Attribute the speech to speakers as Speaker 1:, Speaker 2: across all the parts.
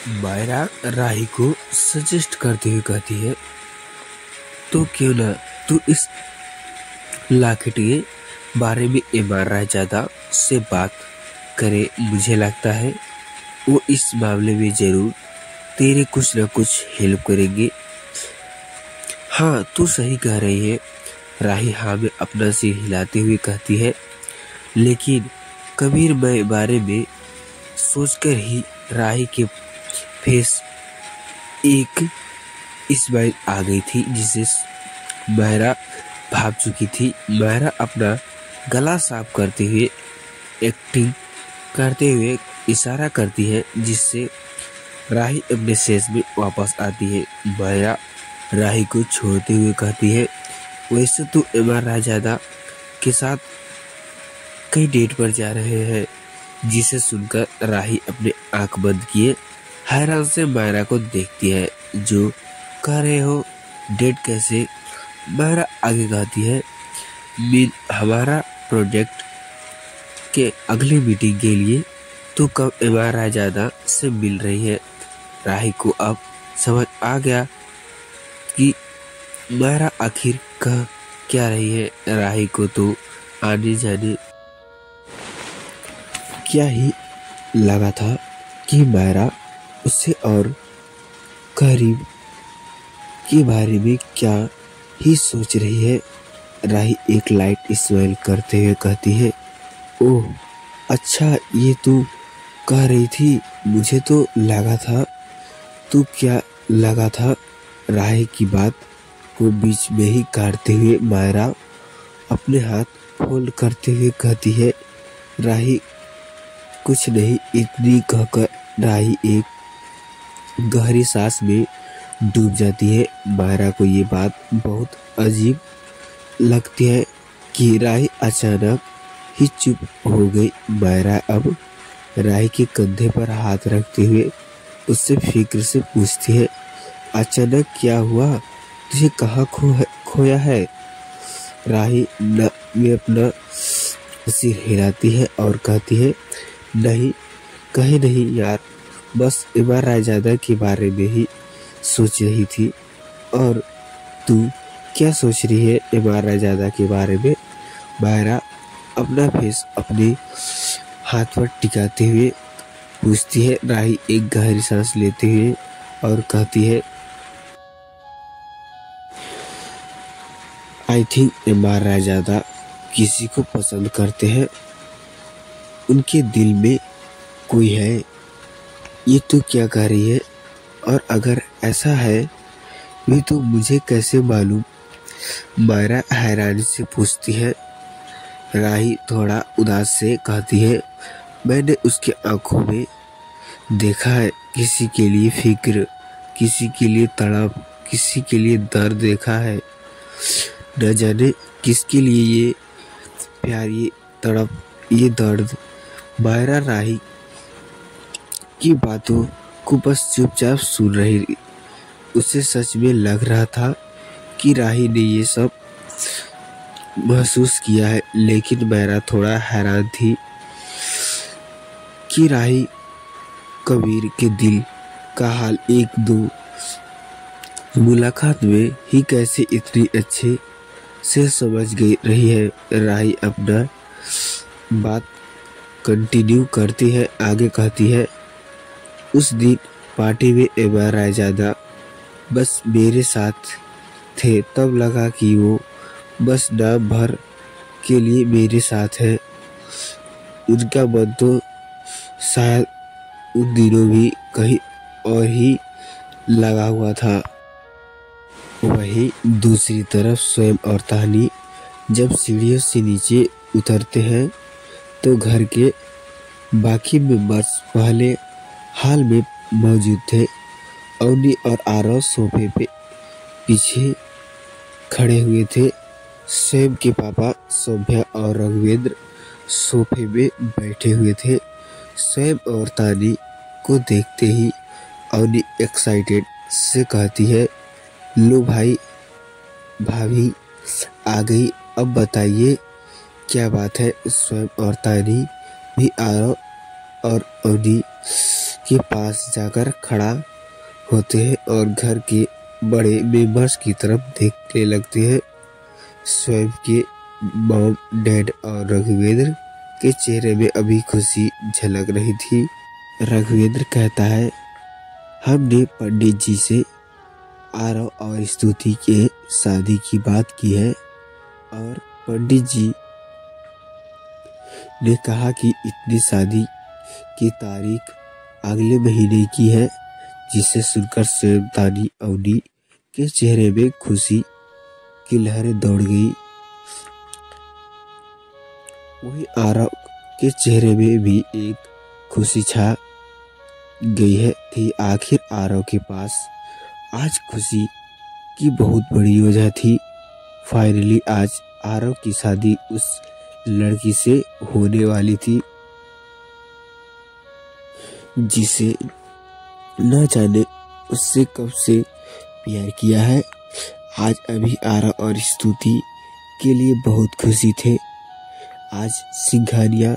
Speaker 1: मायरा राही को सजेस्ट करते हुए कहती है, तो क्यों ना तू इस लॉकेट के बारे में एमआर रायजादा से बात करे। मुझे लगता है वो इस मामले में जरूर तेरे कुछ न कुछ हेल्प करेंगे। हाँ, तू सही कह रही है। राही हाँ में अपना सिर हिलाते हुए कहती है, लेकिन कबीर मैं बारे में सोचकर ही राही के फेस एक स्माइल आ गई थी जिसे मायरा भाप चुकी थी। मायरा अपना गला साफ करते हुए एक्टिंग करते हुए इशारा करती है जिससे राही अपने सेज में वापस आती है। मायरा राही को छोड़ते हुए कहती है, वैसे तो एमआर रायजादा के साथ कई डेट पर जा रहे हैं। जिसे सुनकर राही अपने आंख बंद किए हैरान से मायरा को देखती है। जो कह रहे हो, डेट कैसे? मायरा आगे कहती है, हमारा प्रोजेक्ट के अगली मीटिंग के लिए तो कब एमआर रायजादा से मिल रही है। राही को अब समझ आ गया कि मायरा आखिर कह क्या रही है। राही को तो आने जाने क्या ही लगा था कि मायरा उससे और करीब के बारे में क्या ही सोच रही है। राही एक लाइट स्माइल करते हुए कहती है, ओह अच्छा, ये तू कह रही थी। मुझे तो लगा था। तू क्या लगा था? राही की बात को बीच में ही काटते हुए मायरा अपने हाथ फोल्ड करते हुए कहती है, राही कुछ नहीं। इतनी कहकर राही एक गहरी सांस में डूब जाती है। मायरा को ये बात बहुत अजीब लगती है कि राही अचानक ही चुप हो गई। मायरा अब राही के कंधे पर हाथ रखते हुए उससे फिक्र से पूछती है, अचानक क्या हुआ? तुझे कहाँ खोया है? राही में अपना सिर हिलाती है और कहती है, नहीं, कहीं नहीं यार, बस एमआर रायजादा के बारे में ही सोच रही थी। और तू क्या सोच रही है एमआर रायजादा के बारे में? मायरा अपना फेस अपने हाथ पर टिकाते हुए पूछती है। राही एक गहरी सांस लेते हुए और कहती है, आई थिंक एमआर रायजादा किसी को पसंद करते हैं। उनके दिल में कोई है। ये तू क्या कह रही है? और अगर ऐसा है भी तो मुझे कैसे मालूम? मायरा हैरानी से पूछती है। राही थोड़ा उदास से कहती है, मैंने उसके आंखों में देखा है किसी के लिए फिक्र, किसी के लिए तड़प, किसी के लिए दर्द देखा है। न जाने किसके लिए ये प्यार, ये तड़प, ये दर्द। मायरा राही की बातों को बस चुपचाप सुन रही। उसे सच में लग रहा था कि राही ने ये सब महसूस किया है, लेकिन मायरा थोड़ा हैरान थी कि राही कबीर के दिल का हाल एक दो मुलाकात में ही कैसे इतनी अच्छे से समझ गई रही है। राही अपना बात कंटिन्यू करती है, आगे कहती है, उस दिन पार्टी में एमआर रायजादा बस मेरे साथ थे। तब लगा कि वो बस नाम भर के लिए मेरे साथ है। उनका मन तो शायद उन दिनों भी कहीं और ही लगा हुआ था। वहीं दूसरी तरफ स्वयं और तानी जब सीढ़ियों से नीचे उतरते हैं तो घर के बाकी मेंबर्स पहले हाल में मौजूद थे। अवनी और आरव सोफे पे पीछे खड़े हुए थे। स्वयं के पापा सौम्या और रघुवेंद्र सोफे में बैठे हुए थे। स्वयं और तानी को देखते ही अवनी एक्साइटेड से कहती है, लो भाई, भाभी आ गई, अब बताइए क्या बात है। स्वयं और तानी भी आरव और अवनी के पास जाकर खड़ा होते हैं और घर के बड़े मेंबर्स की तरफ देखने लगते हैं। स्वयं के मॉम, डैड और रघुवेंद्र के चेहरे में अभी खुशी झलक रही थी। रघुवेंद्र कहता है, हमने पंडित जी से आरव और स्तुति के शादी की बात की है और पंडित जी ने कहा कि इतनी शादी की तारीख अगले महीने की है, जिसे सुनकर स्वयं तानी अवनी के चेहरे में खुशी की लहरें दौड़ गई। वहीं आरव के चेहरे में भी एक खुशी छा गई है थी। आखिर आरव के पास आज खुशी की बहुत बड़ी वजह थी। फाइनली आज आरव की शादी उस लड़की से होने वाली थी जिसे न जाने उससे कब से प्यार किया है। आज अभी आरव और स्तुति के लिए बहुत खुशी थे। आज सिंघानिया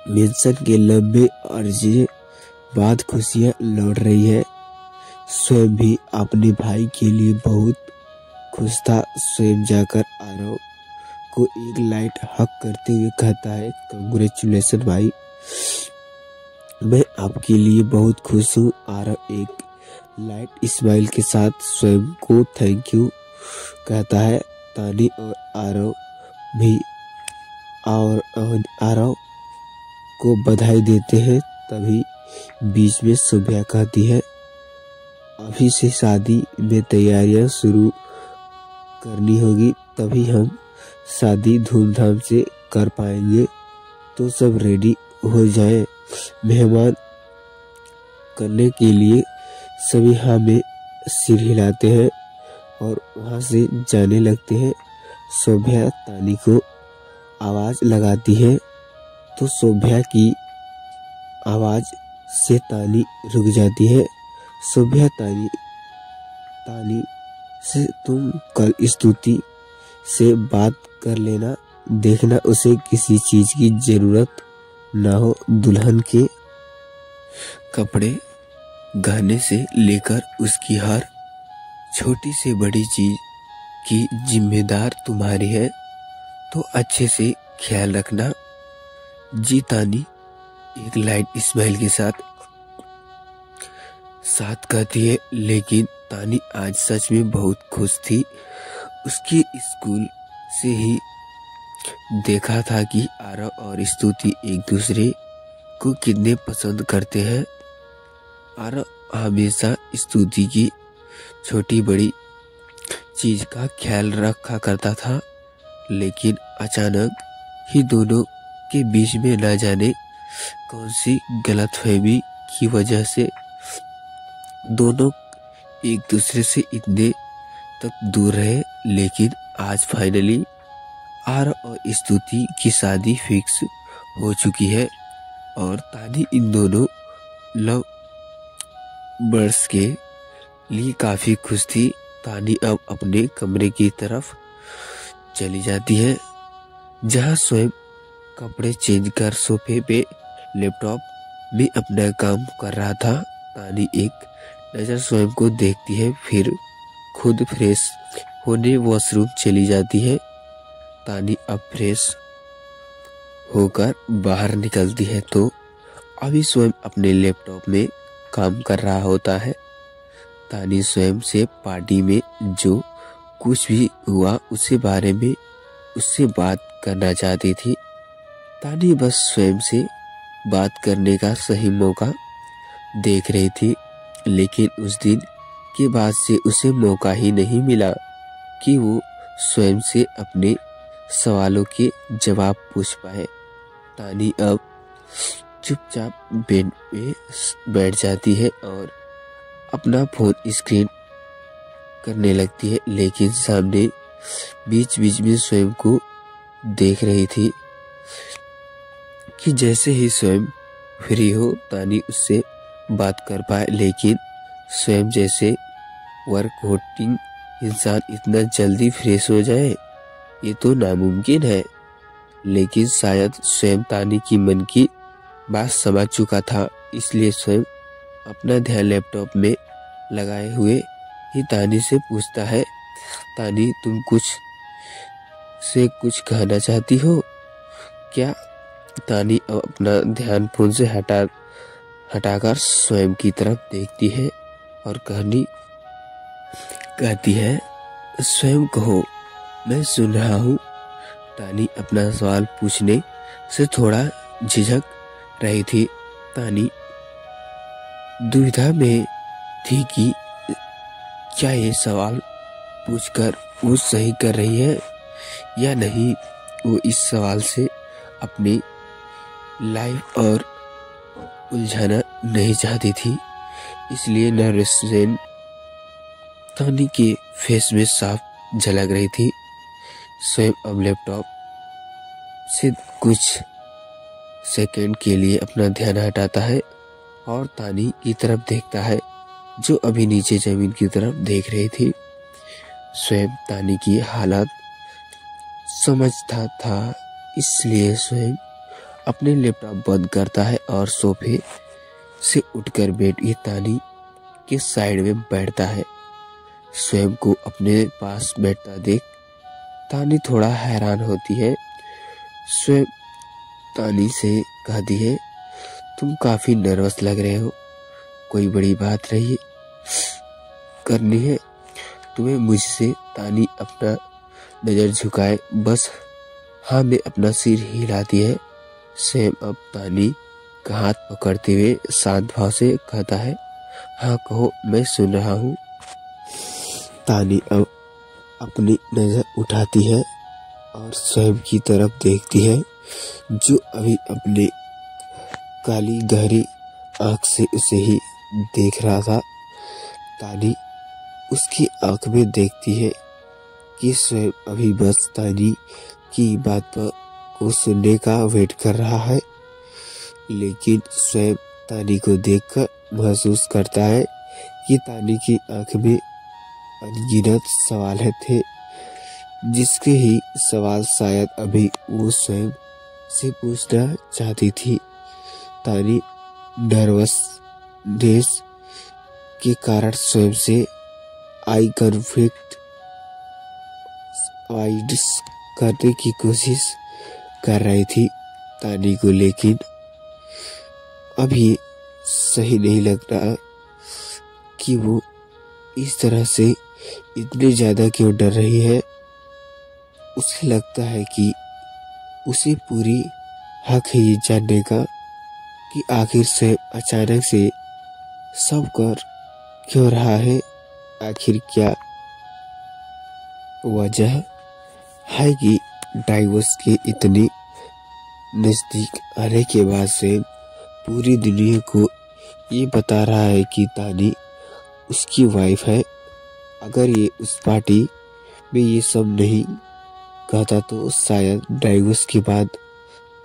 Speaker 1: मेंशन के लंबे अर्जे बाद खुशियां लौट रही है। स्वयं भी अपने भाई के लिए बहुत खुश था। स्वयं जाकर आरव को एक लाइट हक करते हुए कहता है, कांग्रेचुलेशन भाई, मैं आपके लिए बहुत खुश हूँ। आरव एक लाइट स्माइल के साथ स्वयं को थैंक यू कहता है। तानी और आरव भी आरव को बधाई देते हैं। तभी बीच में सुभ्या कहती है, अभी से शादी में तैयारियां शुरू करनी होगी, तभी हम शादी धूमधाम से कर पाएंगे। तो सब रेडी हो जाएं। मेहमान करने के लिए सभी हाँ में सिर हिलाते हैं और वहां से जाने लगते हैं। शोभ्या तानी को आवाज लगाती है तो शोभ्या की आवाज से तानी रुक जाती है। शोभ्या तानी से तुम कल स्तुति से बात कर लेना, देखना उसे किसी चीज की जरूरत ना हो। दुल्हन के कपड़े, गहने से लेकर उसकी हर छोटी से बड़ी चीज की जिम्मेदार तुम्हारी है, तो अच्छे से ख्याल रखना। जी तानी एक लाइट स्माइल के साथ कहती है। लेकिन तानी आज सच में बहुत खुश थी। उसके स्कूल से ही देखा था कि आरव और स्तुति एक दूसरे को कितने पसंद करते हैं। आरव हमेशा स्तुति की छोटी बड़ी चीज का ख्याल रखा करता था, लेकिन अचानक ही दोनों के बीच में न जाने कौन सी गलतफहमी की वजह से दोनों एक दूसरे से इतने तक दूर रहे। लेकिन आज फाइनली आरव और स्तुति की शादी फिक्स हो चुकी है और तानी इन दोनों लव बर्ड्स के लिए काफी खुश थी। तानी अब अपने कमरे की तरफ चली जाती है, जहां स्वयं कपड़े चेंज कर सोफे पे लैपटॉप में अपना काम कर रहा था। तानी एक नजर स्वयं को देखती है, फिर खुद फ्रेश होने वॉशरूम चली जाती है। तानी अब फ्रेश होकर बाहर निकलती है तो अभी स्वयं अपने लैपटॉप में काम कर रहा होता है। तानी स्वयं से पार्टी में जो कुछ भी हुआ उसके बारे में उससे बात करना चाहती थी। तानी बस स्वयं से बात करने का सही मौका देख रही थी, लेकिन उस दिन के बाद से उसे मौका ही नहीं मिला कि वो स्वयं से अपने सवालों के जवाब पूछ पाए। तानी अब चुपचाप बेड पे बैठ जाती है और अपना फोन स्क्रीन करने लगती है, लेकिन सामने बीच बीच में स्वयं को देख रही थी कि जैसे ही स्वयं फ्री हो तानी उससे बात कर पाए। लेकिन स्वयं जैसे वर्क होटिंग इंसान इतना जल्दी फ्रेश हो जाए ये तो नामुमकिन है। लेकिन शायद स्वयं तानी की मन की बात समझ चुका था। इसलिए स्वयं अपना ध्यान लैपटॉप में लगाए हुए ही तानी से पूछता है, तानी तुम कुछ कहना चाहती हो क्या? तानी अब अपना ध्यान फोन से हटाकर स्वयं की तरफ देखती है और कहती है, स्वयं कहो, मैं सुन रहा हूँ। तानी अपना सवाल पूछने से थोड़ा झिझक रही थी। तानी दुविधा में थी कि क्या ये सवाल पूछकर वो सही कर रही है या नहीं। वो इस सवाल से अपनी लाइफ और उलझाना नहीं चाहती थी, इसलिए नर्वसनेस तानी के फेस में साफ झलक रही थी। स्वयं अब लैपटॉप से कुछ सेकंड के लिए अपना ध्यान हटाता है और तानी की तरफ देखता है, जो अभी नीचे जमीन की तरफ देख रही थी। स्वयं तानी की हालत समझता था, इसलिए स्वयं अपने लैपटॉप बंद करता है और सोफे से उठकर बैठी तानी के साइड में बैठता है। स्वयं को अपने पास बैठता देख तानी थोड़ा हैरान होती है। स्वयं तानी से कहती है, तुम काफी नर्वस लग रहे हो, कोई बड़ी बात रही करनी है तुम्हें मुझसे? तानी अपना नजर झुकाए बस हाँ में अपना सिर हिलाती है। स्वयं अब तानी का हाथ पकड़ते हुए शांत भाव से कहता है, हाँ कहो, मैं सुन रहा हूँ। तानी अब अपनी नजर उठाती है और स्वयं की तरफ देखती है, जो अभी अपने काली गहरी आंख से उसे ही देख रहा था। तानी उसकी आंख में देखती है कि स्वयं अभी बस तानी की बात को सुनने का वेट कर रहा है, लेकिन स्वयं तानी को देखकर महसूस करता है कि तानी की आंख में अनगिनत सवाल थे, जिसके ही सवाल शायद अभी वो स्वयं से पूछना चाहती थी। तानी नर्वसनेस के कारण स्वयं से आई कॉन्फ्लिक्ट अवॉइड करने की कोशिश कर रही थी तानी को, लेकिन अभी सही नहीं लग रहा कि वो इस तरह से इतनी ज्यादा क्यों डर रही है। उसे लगता है कि उसे पूरी हक है ये जानने का कि आखिर से अचानक से सब कर क्यों रहा है। आखिर क्या वजह है कि डाइवोर्स के इतनी नजदीक आने के बाद से पूरी दुनिया को ये बता रहा है कि तानी उसकी वाइफ है। अगर ये उस पार्टी में ये सब नहीं कहता तो शायद डाइवोर्स के बाद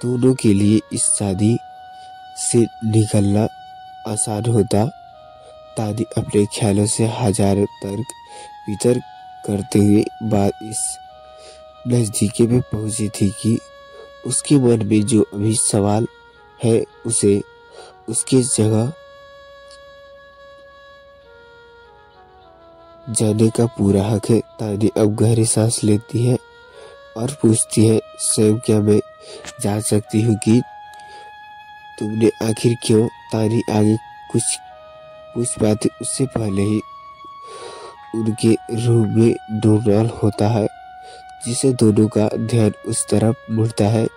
Speaker 1: दोनों के लिए इस शादी से निकलना आसान होता। तानी अपने ख्यालों से हजारों तर्क वितर्क करते हुए बात इस नजदीकी में पहुंची थी कि उसके मन में जो अभी सवाल है उसे उसकी जगह जाने का पूरा हक है। तानी अब गहरी सांस लेती है और पूछती है, स्वयं क्या मैं जान सकती हूँ कि तुमने आखिर क्यों? तानी आगे कुछ पूछ पाती उससे पहले ही उनके रूम में डोरबेल होता है, जिसे दोनों का ध्यान उस तरफ मुड़ता है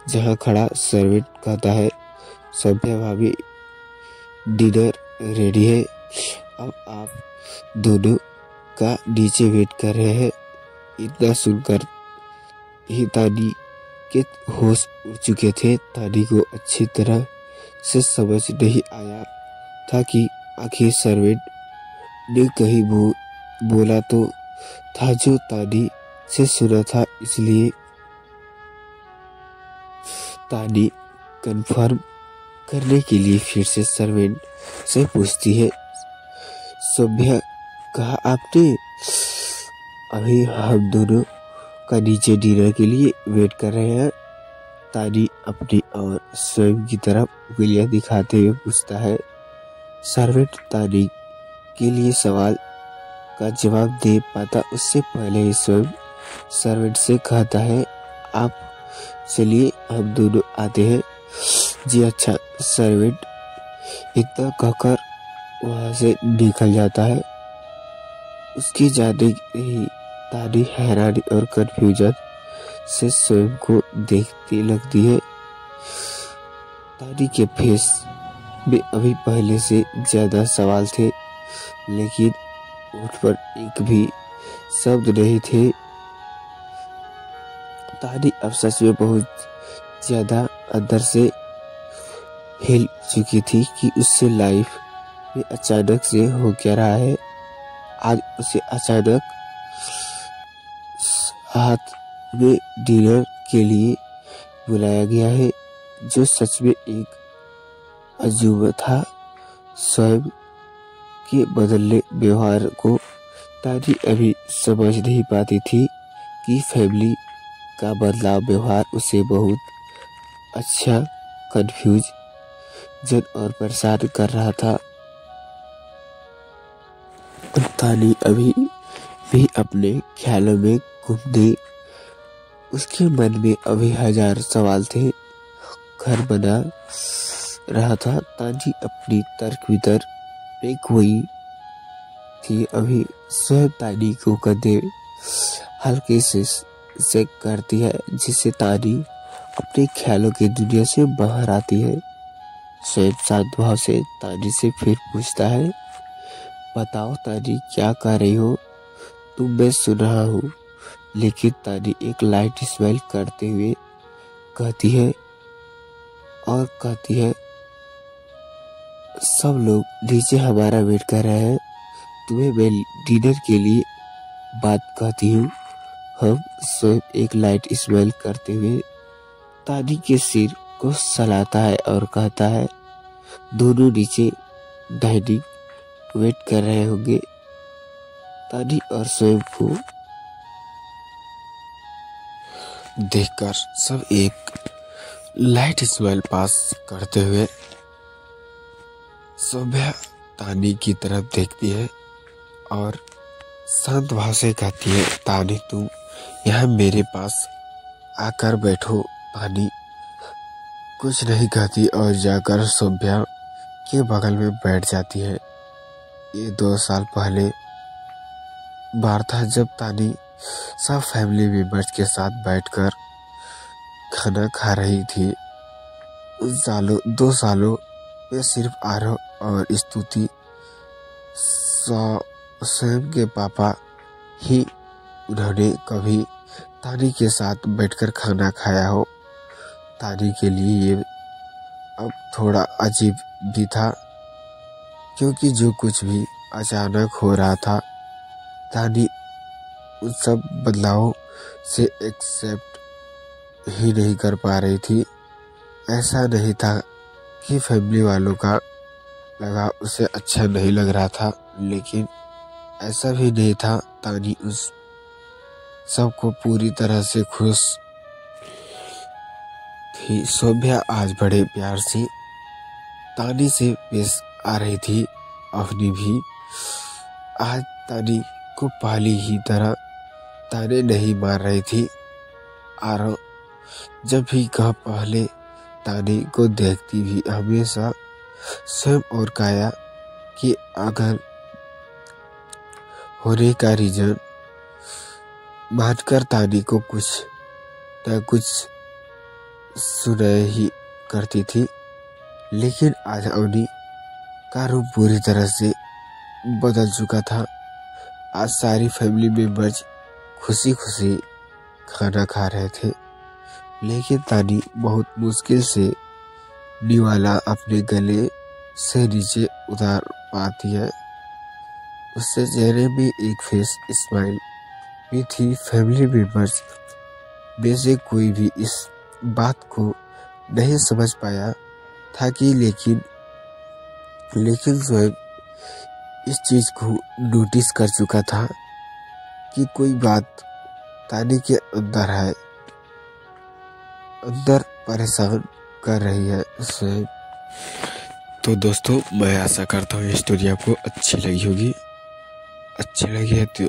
Speaker 1: जहाँ खड़ा सर्वेंट कहता है, सभ्या भाभी डिनर रेडी है, अब आप दोनों का नीचे वेट कर रहे हैं। इतना सुनकर ही तानी के होश उड़ चुके थे। तानी को अच्छी तरह से समझ नहीं आया था कि आखिर सर्वेंट ने कहीं बोला तो था जो तानी से सुना था, इसलिए तानी कंफर्म करने के लिए फिर से सर्वेंट से पूछती है, सभ्या कहा आपने? अभी हम दोनों का नीचे डिनर के लिए वेट कर रहे हैं। तानी अपनी और स्वयं की तरफ उंगलियां दिखाते हुए पूछता है। सर्वेंट तानी के लिए सवाल का जवाब दे पाता उससे पहले ही स्वयं सर्वेंट से कहता है, आप चलिए हम दोनों आते हैं। जी अच्छा। सर्वेंट इतना कहकर वहां से निकल जाता है। उसके जाने ही तानी हैरानी और कंफ्यूजन से स्वयं को देखती लगती है। तानी के फेस में अभी पहले से ज्यादा सवाल थे, लेकिन होठ पर एक भी शब्द नहीं थे। तानी अब सच में बहुत ज्यादा अंदर से हिल चुकी थी कि उससे लाइफ में अचानक से हो क्या रहा है। आज उसे अचानक हाथ में डिनर के लिए बुलाया गया है, जो सच में एक अजूबा था। स्वयं के बदलने व्यवहार को तानी अभी समझ नहीं पाती थी कि फैमिली का बदलाव व्यवहार उसे बहुत अच्छा कंफ्यूजन और परेशान कर रहा था। तानी अभी भी अपने ख्यालों में गुम थी। उसके मन में अभी हजार सवाल थे। घर बना रहा था। तानी अपनी तर्क वितर्क में खोई थी। अभी स्वयं तानी को कंधे हल्के से करती है, जिससे तानी अपने ख्यालों की दुनिया से बाहर आती है। स्वयं शांत भाव से तानी से फिर पूछता है, बताओ तानी क्या कर रही हो तुम? मैं सुन रहा हूँ। लेकिन तानी एक लाइट स्माइल करते हुए कहती है, सब लोग नीचे हमारा वेट कर रहे हैं। तुम्हें मैं डिनर के लिए बात कहती हूँ। हम स्वयं एक लाइट स्माइल करते हुए तानी के सिर को सहलाता है और कहता है, दोनों नीचे डाइनिंग वेट कर रहे होंगे। तानी और स्वयं को देखकर सब एक लाइट स्माइल पास करते हुए सौम्या तानी की तरफ देखती है और शांत भाव से कहती है, तानी तुम यहाँ मेरे पास आकर बैठो। तानी कुछ नहीं कहती और जाकर सौम्या के बगल में बैठ जाती है। ये 2 साल पहले बार था जब तानी सब फैमिली मेंबर्स के साथ बैठकर खाना खा रही थी। उन 2 सालों में सिर्फ आरव और स्तुति स्वयं के पापा ही उन्होंने कभी तानी के साथ बैठकर खाना खाया हो। तानी के लिए ये अब थोड़ा अजीब भी था, क्योंकि जो कुछ भी अचानक हो रहा था, तानी उन सब बदलावों से एक्सेप्ट ही नहीं कर पा रही थी। ऐसा नहीं था कि फैमिली वालों का लगाव उसे अच्छा नहीं लग रहा था, लेकिन ऐसा भी नहीं था तानी उस सबको पूरी तरह से खुश थी। सौम्या आज बड़े प्यार से तानी से पेश आ रही थी। अपनी भी आज तानी को पहली ही तरह ताने नहीं मार रही थी। आरव जब भी कहा पहले तानी को देखती भी हमेशा स्वयं और काया कि अगर होने का रीजन मानकर तानी को कुछ न कुछ सुनाई ही करती थी। लेकिन आज अवनी का रूप पूरी तरह से बदल चुका था। आज सारी फैमिली मेंबर्स खुशी खुशी खाना खा रहे थे, लेकिन तानी बहुत मुश्किल से निवाला अपने गले से नीचे उतार पाती है। उससे चेहरे में एक फेस स्माइल भी थी। फैमिली मेंबर्स में से कोई भी इस बात को नहीं समझ पाया था कि लेकिन स्वयं इस चीज को नोटिस कर चुका था कि कोई बात तानी के अंदर है। अंदर परेशान कर रही है उसे। तो दोस्तों मैं आशा करता हूँ ये स्टोरी आपको अच्छी लगी होगी। अच्छी लगी है तो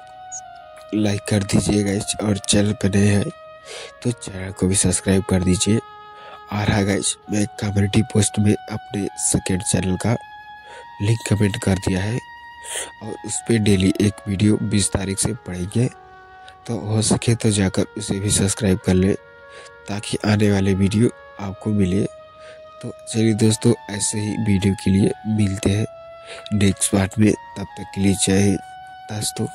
Speaker 1: लाइक कर दीजिए गाइस, और चैनल पर नए हैं तो चैनल को भी सब्सक्राइब कर दीजिए। और हाँ गाइस, मैं कम्युनिटी पोस्ट में अपने सेकेंड चैनल का लिंक कमेंट कर दिया है, और उस पर डेली एक वीडियो 20 तारीख से पड़ेंगे, तो हो सके तो जाकर उसे भी सब्सक्राइब कर ले ताकि आने वाले वीडियो आपको मिले। तो चलिए दोस्तों, ऐसे ही वीडियो के लिए मिलते हैं नेक्स्ट पार्ट में। तब तक के लिए जय हिंद दोस्तों।